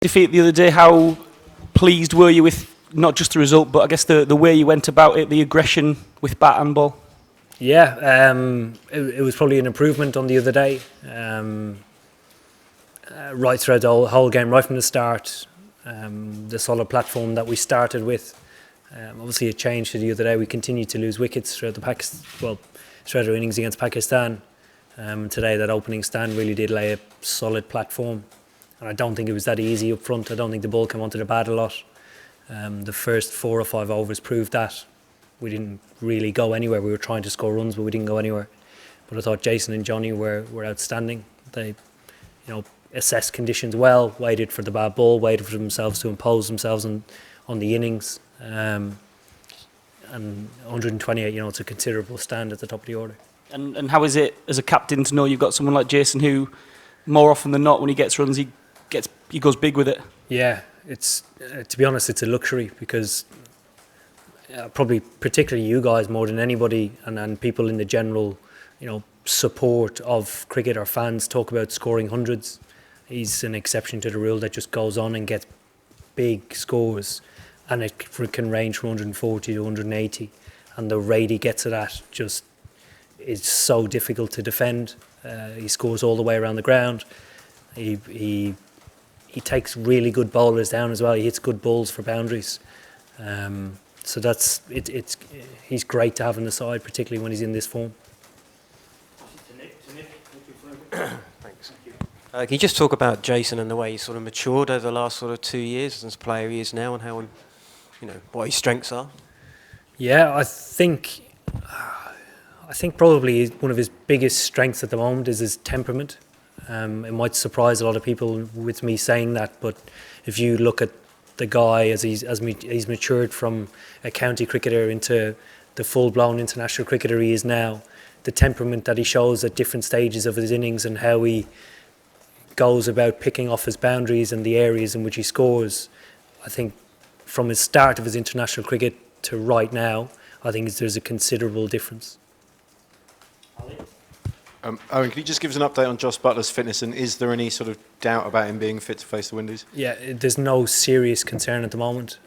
Defeat the other day, how pleased were you with not just the result, but I guess the way you went about it, the aggression with bat and ball? Yeah, it was probably an improvement on the other day. Right throughout the whole game, right from the start, the solid platform that we started with. Obviously, it changed to the other day. We continued to lose wickets throughout throughout our innings against Pakistan. Today, that opening stand really did lay a solid platform. And I don't think it was that easy up front. I don't think the ball came onto the bat a lot. The first 4 or 5 overs proved that. We didn't really go anywhere. We were trying to score runs, but we didn't go anywhere. But I thought Jason and Johnny were outstanding. They, assessed conditions well, waited for the bad ball, waited for themselves to impose themselves on the innings. And 128, it's a considerable stand at the top of the order. And how is it as a captain to know you've got someone like Jason who, more often than not, when he gets runs, he goes big with it? Yeah, it's to be honest, it's a luxury because probably particularly you guys more than anybody, and people in the general, support of cricket or fans talk about scoring hundreds. He's an exception to the rule that just goes on and gets big scores, and it can range from 140 to 180, and the rate he gets it at just is so difficult to defend. He scores all the way around the ground. He takes really good bowlers down as well. He hits good balls for boundaries. So that's it. He's great to have on the side, particularly when he's in this form. Thanks. Can you just talk about Jason and the way he's sort of matured over the last sort of 2 years as a player he is now, and how, what his strengths are? Yeah, I think probably one of his biggest strengths at the moment is his temperament. It might surprise a lot of people with me saying that, but if you look at the guy as he's matured from a county cricketer into the full-blown international cricketer he is now, the temperament that he shows at different stages of his innings and how he goes about picking off his boundaries and the areas in which he scores, I think from his start of his international cricket to right now, I think there's a considerable difference. Eoin, can you just give us an update on Jos Buttler's fitness, and is there any sort of doubt about him being fit to face the Windies? Yeah, there's no serious concern at the moment.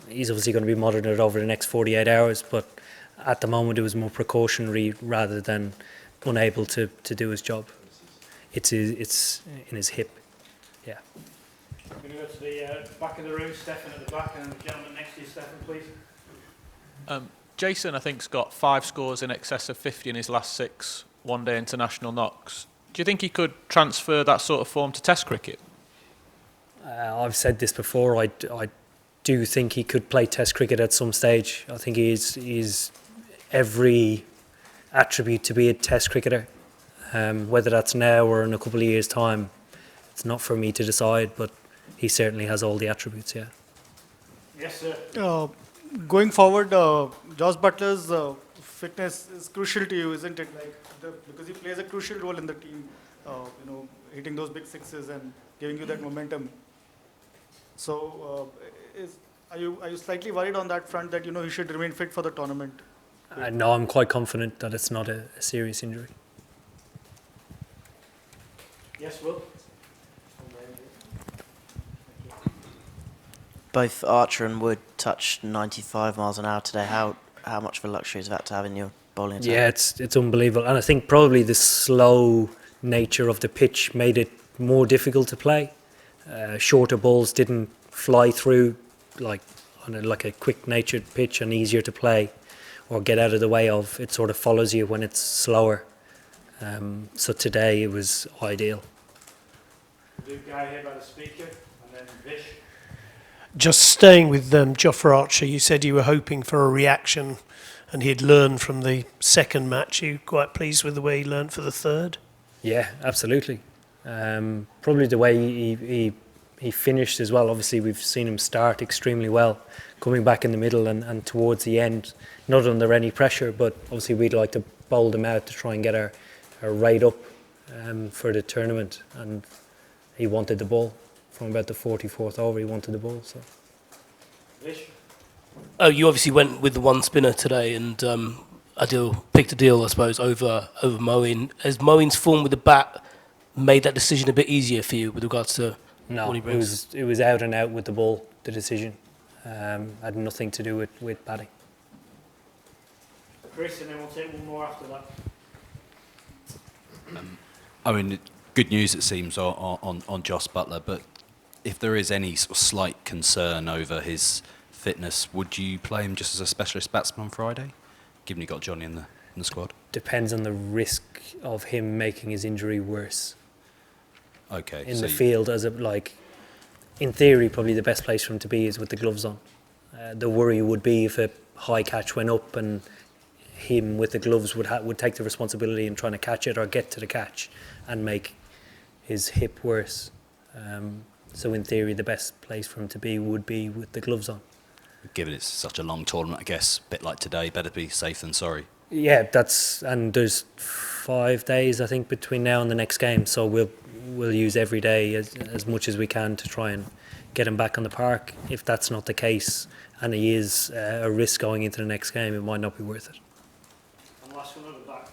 He's obviously going to be monitored over the next 48 hours, but at the moment it was more precautionary rather than unable to do his job. It's in his hip. Yeah. I'm going to go to the back of the room, Stefan at the back, and the gentleman next to you, Stefan, please. Jason, I think, has got 5 scores in excess of 50 in his last 6 one-day international knocks. Do you think he could transfer that sort of form to Test cricket? I've said this before. I do think he could play Test cricket at some stage. I think he's every attribute to be a Test cricketer. Whether that's now or in a couple of years' time, it's not for me to decide, but he certainly has all the attributes, yeah. Yes, sir. Going forward, Jos Buttler's fitness is crucial to you, isn't it? Because he plays a crucial role in the team, hitting those big sixes and giving you that momentum. So, are you slightly worried on that front that he should remain fit for the tournament? No, I'm quite confident that it's not a serious injury. Yes, Will. Both Archer and Wood touched 95 miles an hour today. How much of a luxury is that to have in your bowling attack? Yeah, it's unbelievable. And I think probably the slow nature of the pitch made it more difficult to play. Shorter balls didn't fly through like on a quick-natured pitch and easier to play or get out of the way of. It sort of follows you when it's slower. So today it was ideal. The guy here by the speaker, and then Vish. Just staying with Jofra Archer, you said you were hoping for a reaction and he'd learned from the second match. Are you quite pleased with the way he learned for the third? Yeah, absolutely. Probably the way he finished as well. Obviously, we've seen him start extremely well, coming back in the middle and towards the end, not under any pressure, but obviously we'd like to bowl them out to try and get our rate up for the tournament. And he wanted the ball. From about the 44th over, he wanted the ball. So. Vish. Oh, you obviously went with the one spinner today, and picked a deal, I suppose, over Moeen. Has Moeen's form with the bat made that decision a bit easier for you with regards to No, What he brings? it was out and out with the ball, the decision. Had nothing to do with batting. Chris, and then we'll take one more after that. I mean, good news it seems on Joss Butler, but if there is any sort of slight concern over his fitness, would you play him just as a specialist batsman on Friday, given you got Johnny in the squad? Depends on the risk of him making his injury worse. Okay. In the field, in theory, probably the best place for him to be is with the gloves on. The worry would be if a high catch went up and him with the gloves would take the responsibility in trying to catch it or get to the catch and make his hip worse. So in theory, the best place for him to be would be with the gloves on. Given it's such a long tournament, I guess, a bit like today, better be safe than sorry. Yeah, and there's 5 days, I think, between now and the next game. So we'll use every day as much as we can to try and get him back on the park. If that's not the case and he is a risk going into the next game, it might not be worth it. And last one at the back.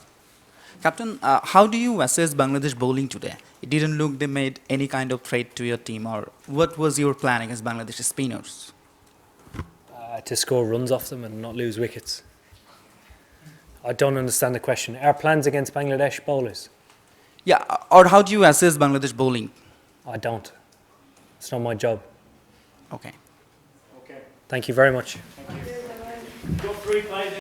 Captain, how do you assess Bangladesh bowling today? It didn't look they made any kind of threat to your team, or what was your plan against Bangladesh spinners? To score runs off them and not lose wickets. I don't understand the question. Our plans against Bangladesh bowlers? Yeah, or how do you assess Bangladesh bowling? I don't. It's not my job. Okay. Okay. Thank you very much. Thank you. Got 3 players.